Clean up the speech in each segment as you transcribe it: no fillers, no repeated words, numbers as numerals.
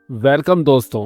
Welcome दोस्तों।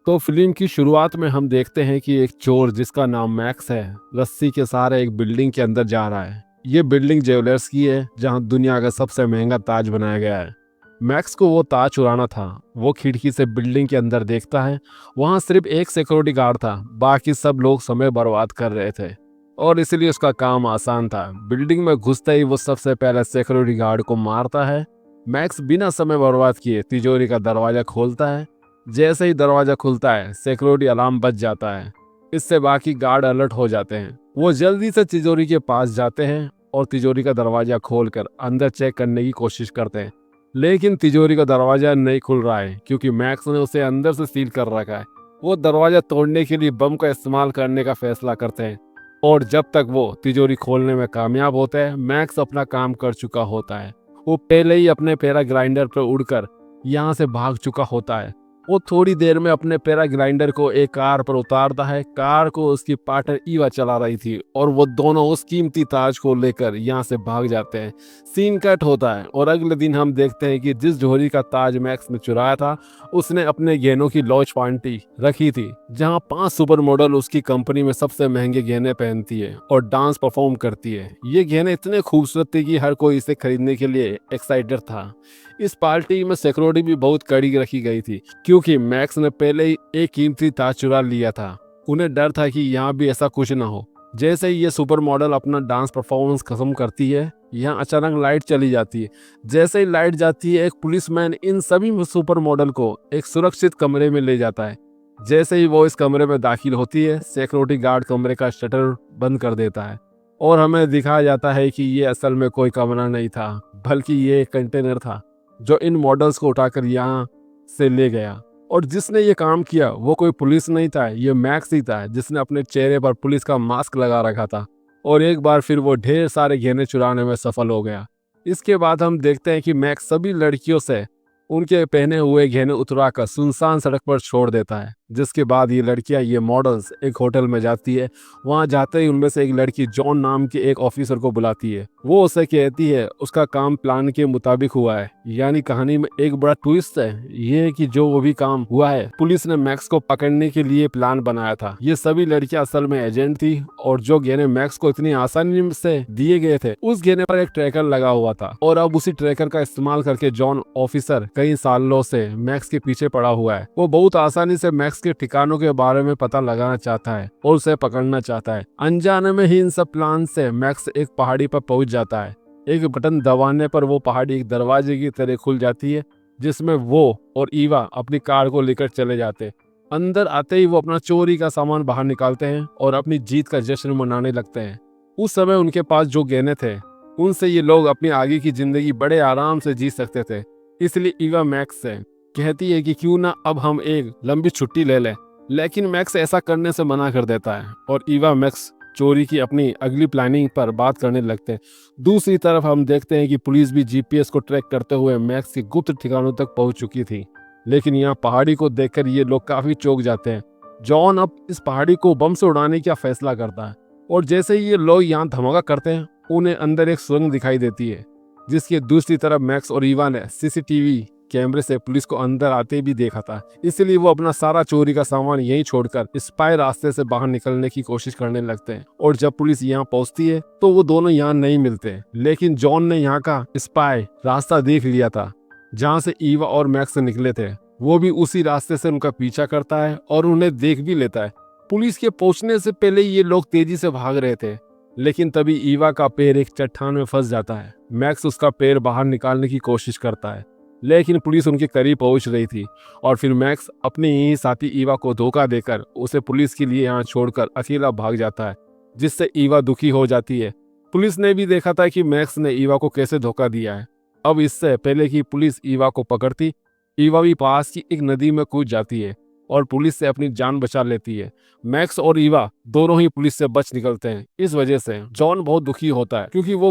तो film की शुरुआत में हम देखते हैं कि एक चोर जिसका नाम मैक्स है रस्सी के सहारे एक बिल्डिंग के अंदर जा रहा है। ये बिल्डिंग ज्वेलर्स की है जहां दुनिया का सबसे महंगा ताज बनाया गया है। मैक्स को वो ताज चुराना था। वो खिड़की से बिल्डिंग के अंदर देखता है। वहां सिर्फ एक सिक्योरिटी गार्ड था, बाकी सब लोग समय बर्बाद कर रहे थे और इसलिए उसका काम आसान था। बिल्डिंग में घुसते ही वो सबसे पहले सिक्योरिटी गार्ड को मारता है। मैक्स बिना समय बर्बाद किए तिजोरी का दरवाजा खोलता है। जैसे ही दरवाजा खुलता है सिक्योरिटी अलार्म बज जाता है। इससे बाकी गार्ड अलर्ट हो जाते हैं। वो जल्दी से तिजोरी के पास जाते हैं और तिजोरी का दरवाजा खोलकर अंदर चेक करने की कोशिश करते हैं। लेकिन तिजोरी का दरवाजा नहीं खुल रहा है क्योंकि मैक्स ने उसे अंदर से सील कर रखा है। वो दरवाजा तोड़ने के लिए बम का इस्तेमाल करने का फैसला करते हैं और जब तक वो तिजोरी खोलने में कामयाब होते हैं मैक्स अपना काम कर चुका होता है। वो पहले ही अपने पैराग्लाइडर पर उड़कर यहाँ से भाग चुका होता है। वो थोड़ी देर में अपने पैराग्लाइडर को एक कार पर उतारता है। कार को उसकी पार्टनर ईवा चला रही थी और वो दोनों उस कीमती ताज को लेकर यहाँ से भाग जाते हैं। सीन कट होता है और अगले दिन हम देखते हैं कि जिस जोहरी का ताज मैक्स ने चुराया था उसने अपने गहनों की लॉन्च पार्टी रखी थी जहाँ 5 सुपर मॉडल उसकी कंपनी में सबसे महंगे गहने पहनती है और डांस परफॉर्म करती है। ये गहने इतने खूबसूरत थे कि हर कोई इसे खरीदने के लिए एक्साइटेड था। इस पार्टी में सिक्योरिटी भी बहुत कड़ी रखी गई थी क्योंकि मैक्स ने पहले ही एक कीमती ताज चुरा लिया था। उन्हें डर था कि यहाँ भी ऐसा कुछ ना हो। जैसे ही ये सुपर मॉडल अपना डांस परफॉर्मेंस खत्म करती है यहाँ अचानक लाइट चली जाती है। जैसे ही लाइट जाती है एक पुलिसमैन इन सभी सुपर मॉडल को एक सुरक्षित कमरे में ले जाता है। जैसे ही वो इस कमरे में दाखिल होती है सिक्योरिटी गार्ड कमरे का शटर बंद कर देता है और हमें दिखाया जाता है कि ये असल में कोई कमरा नहीं था बल्कि ये एक कंटेनर था जो इन मॉडल्स को उठाकर यहाँ से ले गया। और जिसने ये काम किया वो कोई पुलिस नहीं था, ये मैक्स ही था जिसने अपने चेहरे पर पुलिस का मास्क लगा रखा था और एक बार फिर वो ढेर सारे गहने चुराने में सफल हो गया। इसके बाद हम देखते हैं कि मैक्स सभी लड़कियों से उनके पहने हुए गहने उतराकर सुनसान सड़क पर छोड़ देता है। जिसके बाद ये लड़कियां ये मॉडल्स एक होटल में जाती है। वहां जाते ही उनमें से एक लड़की जॉन नाम के एक ऑफिसर को बुलाती है। वो उसे कहती है उसका काम प्लान के मुताबिक हुआ है। यानी कहानी में एक बड़ा ट्विस्ट है ये है कि जो वो भी काम हुआ है पुलिस ने मैक्स को पकड़ने के लिए प्लान बनाया था। ये सभी लड़कियां असल में एजेंट थी और जो गहने मैक्स को इतनी आसानी से दिए गए थे उस गहने पर एक ट्रैकर लगा हुआ था और अब उसी ट्रैकर का इस्तेमाल करके जॉन ऑफिसर कई सालों से मैक्स के पीछे पड़ा हुआ है। वो बहुत आसानी से मैक्स के ठिकानों के बारे में पता लगाना चाहता है और उसे पकड़ना चाहता है। अनजाने में ही इन सब प्लान से मैक्स एक पहाड़ी पर पहुंच जाता है। एक बटन दबाने पर वो पहाड़ी एक दरवाजे की तरह खुल जाती है जिसमें वो और ईवा अपनी कार को लेकर चले जाते। अंदर आते ही वो अपना चोरी का सामान बाहर निकालते हैं और अपनी जीत का जश्न मनाने लगते हैं। उस समय उनके पास जो गहने थे उनसे ये लोग अपनी आगे की जिंदगी बड़े आराम से जी सकते थे। इसलिए ईवा मैक्स से कहती है कि क्यों ना अब हम एक लंबी छुट्टी ले लें, लेकिन मैक्स ऐसा करने से मना कर देता है और ईवा मैक्स चोरी की अपनी अगली प्लानिंग पर बात करने लगते हैं। दूसरी तरफ हम देखते हैं कि पुलिस भी जीपीएस को ट्रैक करते हुए मैक्स के गुप्त ठिकानों तक पहुंच चुकी थी। लेकिन यहाँ पहाड़ी को देखकर ये लोग काफी चौंक जाते हैं। जॉन अब इस पहाड़ी को बम से उड़ाने का फैसला करता है और जैसे ही ये लोग यहाँ धमाका करते हैं उन्हें अंदर एक सुरंग दिखाई देती है जिसकी दूसरी तरफ मैक्स और ईवा ने सीसीटीवी कैमरे से पुलिस को अंदर आते भी देखा था। इसलिए वो अपना सारा चोरी का सामान यहीं छोड़कर स्पाई रास्ते से बाहर निकलने की कोशिश करने लगते हैं। और जब पुलिस यहाँ पहुंचती है तो वो दोनों यहाँ नहीं मिलते, लेकिन जॉन ने यहाँ का स्पाई रास्ता देख लिया था जहाँ से ईवा और मैक्स निकले थे। वो भी उसी रास्ते से उनका पीछा करता है और उन्हें देख भी लेता है। पुलिस के पहुंचने से पहले ये लोग तेजी से भाग रहे थे, लेकिन तभी ईवा का पैर एक चट्टान में फंस जाता है। मैक्स उसका पैर बाहर निकालने की कोशिश करता है, लेकिन पुलिस उनके करीब पहुंच रही थी और फिर मैक्स अपने ही साथी ईवा को धोखा देकर उसे पुलिस के लिए यहाँ छोड़कर अकेला भाग जाता है, जिससे ईवा दुखी हो जाती है। पुलिस ने भी देखा था कि मैक्स ने ईवा को कैसे धोखा दिया है। अब इससे पहले कि पुलिस ईवा को पकड़ती, ईवा भी पास की एक नदी में कूद जाती है और पुलिस से अपनी जान बचा लेती है। मैक्स और ईवा दोनों ही पुलिस से बच निकलते हैं। इस वजह से जॉन बहुत दुखी होता है क्योंकि वो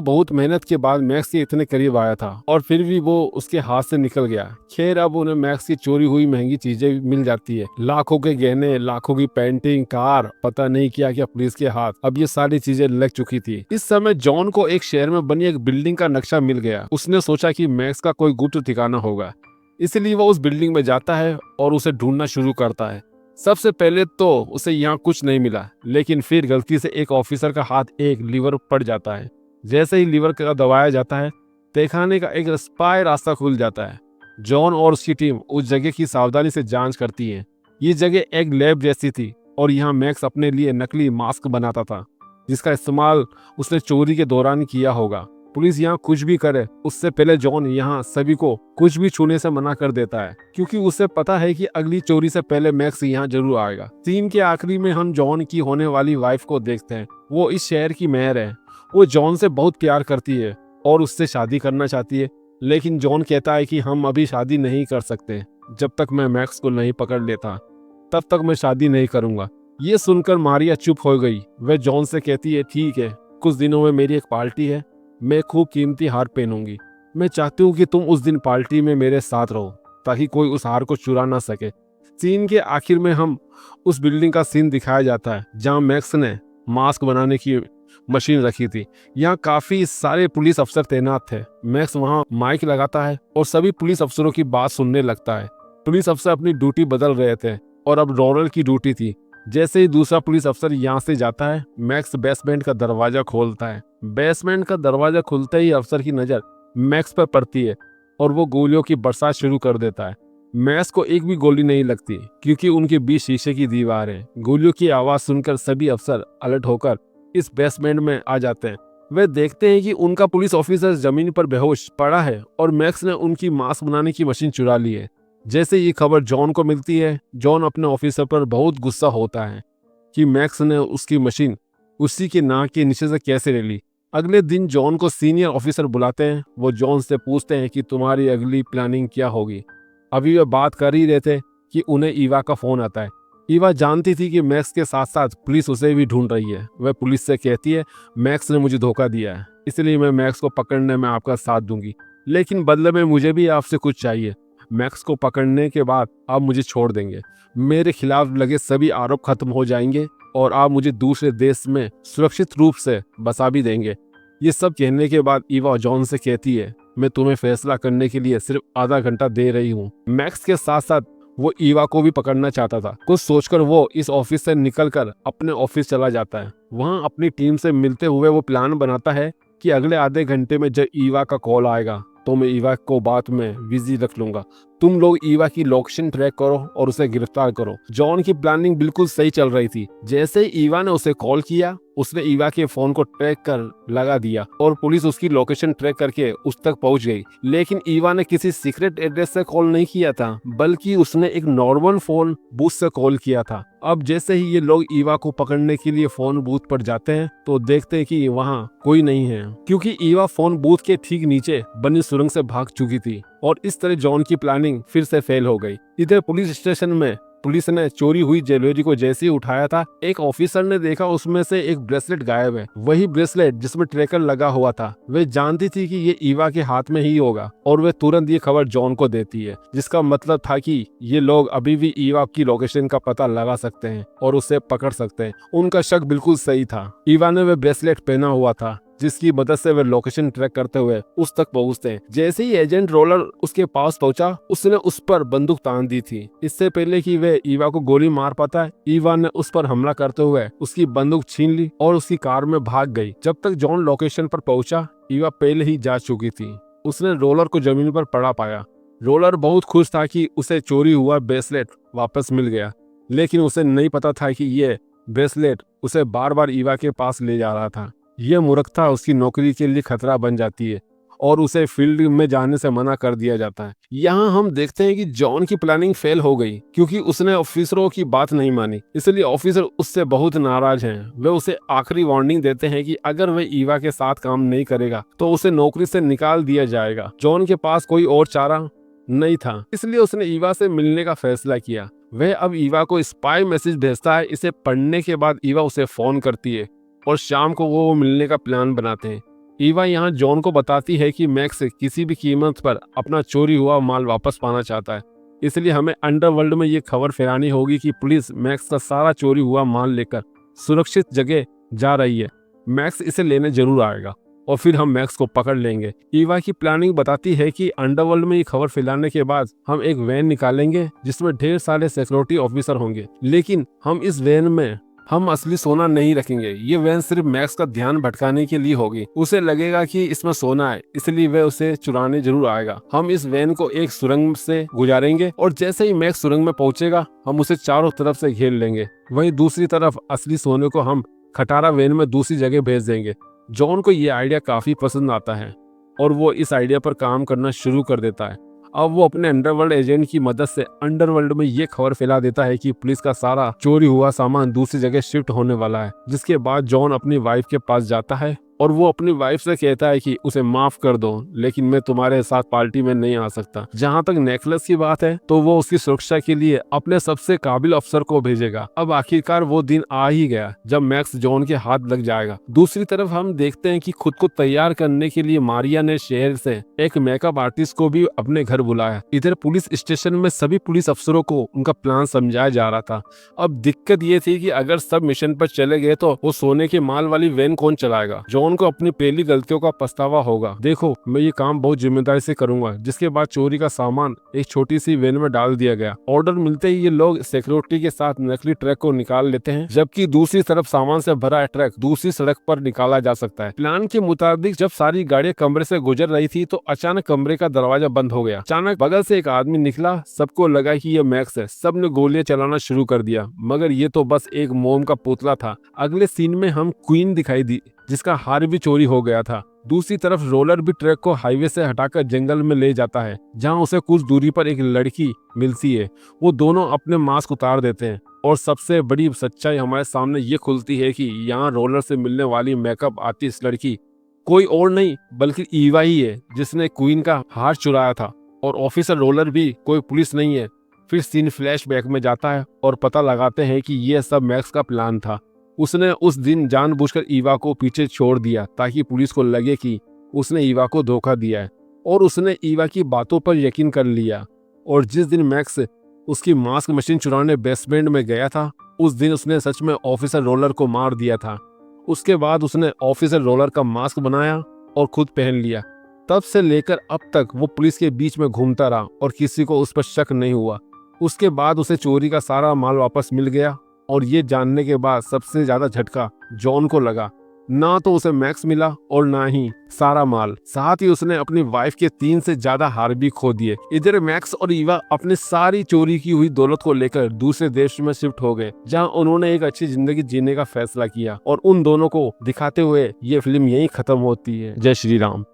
बहुत मेहनत के बाद मैक्स के इतने करीब आया था और फिर भी वो उसके हाथ से निकल गया। खैर अब उन्हें मैक्स की चोरी हुई महंगी चीजें मिल जाती है, लाखों के गहने, लाखों की पेंटिंग, कार, पता नहीं क्या क्या पुलिस के हाथ अब ये सारी चीजें लग चुकी थी। इस समय जॉन को एक शहर में बनी एक बिल्डिंग का नक्शा मिल गया। उसने सोचा कि मैक्स का कोई गुप्त ठिकाना होगा। इसलिए वो उस बिल्डिंग में जाता है और उसे ढूंढना शुरू करता है। सबसे पहले तो उसे यहाँ कुछ नहीं मिला, लेकिन फिर गलती से एक ऑफिसर का हाथ एक लीवर पड़ जाता है। जैसे ही लीवर का दबाया जाता है, तहखाने का एक स्पाई रास्ता खुल जाता है। जॉन और उसकी टीम उस जगह की सावधानी से जांच करती है। ये जगह एक लैब जैसी थी और यहाँ मैक्स अपने लिए नकली मास्क बनाता था, जिसका इस्तेमाल उसने चोरी के दौरान किया होगा। पुलिस यहाँ कुछ भी करे, उससे पहले जॉन यहाँ सभी को कुछ भी छूने से मना कर देता है, क्योंकि उसे पता है कि अगली चोरी से पहले मैक्स यहाँ जरूर आएगा। सीन के आखिरी में हम जॉन की होने वाली वाइफ को देखते हैं। वो इस शहर की मेयर है। वो जॉन से बहुत प्यार करती है और उससे शादी करना चाहती है, लेकिन जॉन कहता है कि हम अभी शादी नहीं कर सकते, जब तक मैं मैक्स को नहीं पकड़ लेता तब तक मैं शादी नहीं करूंगा। ये सुनकर मारिया चुप हो गई। वह जॉन से कहती है, ठीक है, कुछ दिनों में मेरी एक पार्टी है, मैं खूब कीमती हार पहनूंगी। मैं चाहती हूँ कि तुम उस दिन पार्टी में मेरे साथ रहो, ताकि कोई उस हार को चुरा ना सके। सीन के आखिर में हम उस बिल्डिंग का सीन दिखाया जाता है जहाँ मैक्स ने मास्क बनाने की मशीन रखी थी। यहाँ काफी सारे पुलिस अफसर तैनात थे। मैक्स वहाँ माइक लगाता है और सभी पुलिस अफसरों की बात सुनने लगता है। पुलिस अफसर अपनी ड्यूटी बदल रहे थे और अब रॉरल की ड्यूटी थी। जैसे ही दूसरा पुलिस अफसर यहाँ से जाता है, मैक्स बेसमेंट का दरवाजा खोलता है। बेसमेंट का दरवाजा खुलते ही अफसर की नजर मैक्स पर पड़ती है और वो गोलियों की बरसात शुरू कर देता है। मैक्स को एक भी गोली नहीं लगती, क्योंकि उनके बीच शीशे की दीवार है। गोलियों की आवाज सुनकर सभी अफसर अलर्ट होकर इस बेसमेंट में आ जाते हैं। वे देखते हैं कि उनका पुलिस ऑफिसर जमीन पर बेहोश पड़ा है और मैक्स ने उनकी मास्क बनाने की मशीन चुरा ली है। जैसे ये खबर जॉन को मिलती है, जॉन अपने ऑफिसर पर बहुत गुस्सा होता है कि मैक्स ने उसकी मशीन उसी के नाक के नीचे से कैसे ले ली। अगले दिन जॉन को सीनियर ऑफिसर बुलाते हैं। वो जॉन से पूछते हैं कि तुम्हारी अगली प्लानिंग क्या होगी। अभी वे बात कर ही रहे थे कि उन्हें ईवा का फोन आता है। ईवा जानती थी कि मैक्स के साथ साथ पुलिस उसे भी ढूंढ रही है। वह पुलिस से कहती है, मैक्स ने मुझे धोखा दिया है, इसलिए मैं मैक्स को पकड़ने में आपका साथ दूंगी, लेकिन बदले में मुझे भी आपसे कुछ चाहिए। मैक्स को पकड़ने के बाद आप मुझे छोड़ देंगे, मेरे खिलाफ लगे सभी आरोप खत्म हो जाएंगे और आप मुझे दूसरे देश में सुरक्षित रूप से बसा भी देंगे। ये सब कहने के बाद ईवा जॉन से कहती है, मैं तुम्हें फैसला करने के लिए सिर्फ आधा घंटा दे रही हूँ। मैक्स के साथ साथ वो ईवा को भी पकड़ना चाहता था। कुछ सोचकर वो इस ऑफिस से निकलकर अपने ऑफिस चला जाता है। वहाँ अपनी टीम से मिलते हुए वो प्लान बनाता है कि अगले आधे घंटे में जब ईवा का कॉल आएगा तो मैं ईवा को बात में बिजी रख लूंगा। तुम लोग ईवा की लोकेशन ट्रैक करो और उसे गिरफ्तार करो। जॉन की प्लानिंग बिल्कुल सही चल रही थी। जैसे ही ईवा ने उसे कॉल किया, उसने ईवा के फोन को ट्रैक कर लगा दिया और पुलिस उसकी लोकेशन ट्रैक करके उस तक पहुंच गई। लेकिन ईवा ने किसी सीक्रेट एड्रेस से कॉल नहीं किया था, बल्कि उसने एक नॉर्मल फोन बूथ से कॉल किया था। अब जैसे ही ये लोग ईवा को पकड़ने के लिए फोन बूथ पर जाते हैं तो देखते हैं कि वहाँ कोई नहीं है, क्योंकि ईवा फोन बूथ के ठीक नीचे बनी सुरंग से भाग चुकी थी। और इस तरह जॉन की प्लानिंग फिर से फेल हो गई। इधर पुलिस स्टेशन में पुलिस ने चोरी हुई ज्वेलरी को जैसे ही उठाया था, एक ऑफिसर ने देखा उसमें से एक ब्रेसलेट गायब है। वही ब्रेसलेट जिसमें ट्रैकर लगा हुआ था। वे जानती थी कि ये ईवा के हाथ में ही होगा और वे तुरंत ये खबर जॉन को देती है, जिसका मतलब था कि ये लोग अभी भी ईवा की लोकेशन का पता लगा सकते हैं और उसे पकड़ सकते हैं। उनका शक बिल्कुल सही था। ईवा ने वह ब्रेसलेट पहना हुआ था, जिसकी मदद से वे लोकेशन ट्रैक करते हुए उस तक पहुंचते हैं। जैसे ही एजेंट रोलर उसके पास पहुंचा, उसने उस पर बंदूक तान दी थी। इससे पहले कि वे ईवा को गोली मार पाता है, ईवा ने उस पर हमला करते हुए उसकी बंदूक छीन ली और उसकी कार में भाग गई। जब तक जॉन लोकेशन पर पहुंचा, ईवा पहले ही जा चुकी थी। उसने रोलर को जमीन पर पड़ा पाया। रोलर बहुत खुश था कि उसे चोरी हुआ ब्रेसलेट वापस मिल गया, लेकिन उसे नहीं पता था कि ये ब्रेसलेट उसे बार बार ईवा के पास ले जा रहा था। यह मूर्खता उसकी नौकरी के लिए खतरा बन जाती है और उसे फील्ड में जाने से मना कर दिया जाता है। यहाँ हम देखते हैं कि जॉन की प्लानिंग फेल हो गई, क्योंकि उसने ऑफिसरों की बात नहीं मानी। इसलिए ऑफिसर उससे बहुत नाराज हैं। वे उसे आखिरी वार्निंग देते हैं कि अगर वह ईवा के साथ काम नहीं करेगा तो उसे नौकरी से निकाल दिया जाएगा। जॉन के पास कोई और चारा नहीं था, इसलिए उसने ईवा से मिलने का फैसला किया। वह अब ईवा को स्पाई मैसेज भेजता है। इसे पढ़ने के बाद ईवा उसे फोन करती है और शाम को वो मिलने का प्लान बनाते हैं। ईवा यहाँ जॉन को बताती है कि मैक्स किसी भी कीमत पर अपना चोरी हुआ माल वापस पाना चाहता है, इसलिए हमें अंडरवर्ल्ड में ये खबर फैलानी होगी कि पुलिस मैक्स का सारा चोरी हुआ माल लेकर सुरक्षित जगह जा रही है। मैक्स इसे लेने जरूर आएगा और फिर हम मैक्स को पकड़ लेंगे। ईवा की प्लानिंग बताती है कि अंडरवर्ल्ड में ये खबर फैलाने के बाद हम एक वैन निकालेंगे जिसमें ढेर सारे सिक्योरिटी ऑफिसर होंगे, लेकिन हम इस वैन में हम असली सोना नहीं रखेंगे। ये वैन सिर्फ मैक्स का ध्यान भटकाने के लिए होगी। उसे लगेगा कि इसमें सोना है, इसलिए वह उसे चुराने जरूर आएगा। हम इस वैन को एक सुरंग से गुजारेंगे और जैसे ही मैक्स सुरंग में पहुंचेगा हम उसे चारों तरफ से घेर लेंगे। वहीं दूसरी तरफ असली सोने को हम खटारा वैन में दूसरी जगह भेज देंगे। जॉन को ये आइडिया काफी पसंद आता है और वो इस आइडिया पर काम करना शुरू कर देता है। अब वो अपने अंडरवर्ल्ड एजेंट की मदद से अंडरवर्ल्ड में ये खबर फैला देता है कि पुलिस का सारा चोरी हुआ सामान दूसरी जगह शिफ्ट होने वाला है। जिसके बाद जॉन अपनी वाइफ के पास जाता है और वो अपनी वाइफ से कहता है कि उसे माफ कर दो, लेकिन मैं तुम्हारे साथ पार्टी में नहीं आ सकता। जहाँ तक नेकलेस की बात है तो वो उसकी सुरक्षा के लिए अपने सबसे काबिल अफसर को भेजेगा। अब आखिरकार वो दिन आ ही गया जब मैक्स जॉन के हाथ लग जाएगा। दूसरी तरफ हम देखते हैं कि खुद को तैयार करने के लिए मारिया ने शहर से एक मेकअप आर्टिस्ट को भी अपने घर बुलाया। इधर पुलिस स्टेशन में सभी पुलिस अफसरों को उनका प्लान समझाया जा रहा था। अब दिक्कत ये थी कि अगर सब मिशन पर चले गए तो वो सोने के माल वाली वैन कौन चलाएगा। जॉन को अपनी पहली गलतियों का पछतावा होगा। देखो, मैं ये काम बहुत जिम्मेदारी से करूंगा। जिसके बाद चोरी का सामान एक छोटी सी वैन में डाल दिया गया। ऑर्डर मिलते ही ये लोग सिक्योरिटी के साथ नकली ट्रक को निकाल लेते हैं, जबकि दूसरी तरफ सामान से भरा ट्रक दूसरी सड़क पर निकाला जा सकता है। प्लान के मुताबिक जब सारी गाड़ियां कमरे से गुजर रही थी तो अचानक कमरे का दरवाजा बंद हो गया। अचानक बगल से एक आदमी निकला। सबको लगा कि ये मैक्स है। सबने गोलियां चलाना शुरू कर दिया, मगर ये तो बस एक मोम का पुतला था। अगले सीन में हम क्वीन दिखाई दी जिसका हार भी चोरी हो गया था। दूसरी तरफ रोलर भी ट्रक को हाईवे से हटाकर जंगल में ले जाता है, जहां उसे कुछ दूरी पर एक लड़की मिलती है। वो दोनों अपने मास्क उतार देते हैं और सबसे बड़ी सच्चाई हमारे सामने ये खुलती है कि यहाँ रोलर से मिलने वाली मेकअप आर्टिस्ट लड़की कोई और नहीं बल्कि ईवा ही है, जिसने क्वीन का हार चुराया था। और ऑफिसर रोलर भी कोई पुलिस नहीं है। फिर सीन फ्लैशबैक में जाता है और पता लगाते हैं कि यह सब मैक्स का प्लान था। उसने उस दिन जानबूझकर ईवा को पीछे छोड़ दिया ताकि पुलिस को लगे कि उसने ईवा को धोखा दिया है, और उसने ईवा की बातों पर यकीन कर लिया। और जिस दिन मैक्स उसकी मास्क मशीन चुराने बेसमेंट में गया था, उस दिन उसने सच में ऑफिसर रोलर को मार दिया था। उसके बाद उसने ऑफिसर रोलर का मास्क बनाया और खुद पहन लिया। तब से लेकर अब तक वो पुलिस के बीच में घूमता रहा और किसी को उस पर शक नहीं हुआ। उसके बाद उसे चोरी का सारा माल वापस मिल गया, और ये जानने के बाद सबसे ज्यादा झटका जॉन को लगा। ना तो उसे मैक्स मिला और ना ही सारा माल, साथ ही उसने अपनी वाइफ के 3 से ज्यादा हार भी खो दिए। इधर मैक्स और ईवा अपनी सारी चोरी की हुई दौलत को लेकर दूसरे देश में शिफ्ट हो गए, जहां उन्होंने एक अच्छी जिंदगी जीने का फैसला किया। और उन दोनों को दिखाते हुए ये फिल्म यहीं खत्म होती है। जय श्री राम।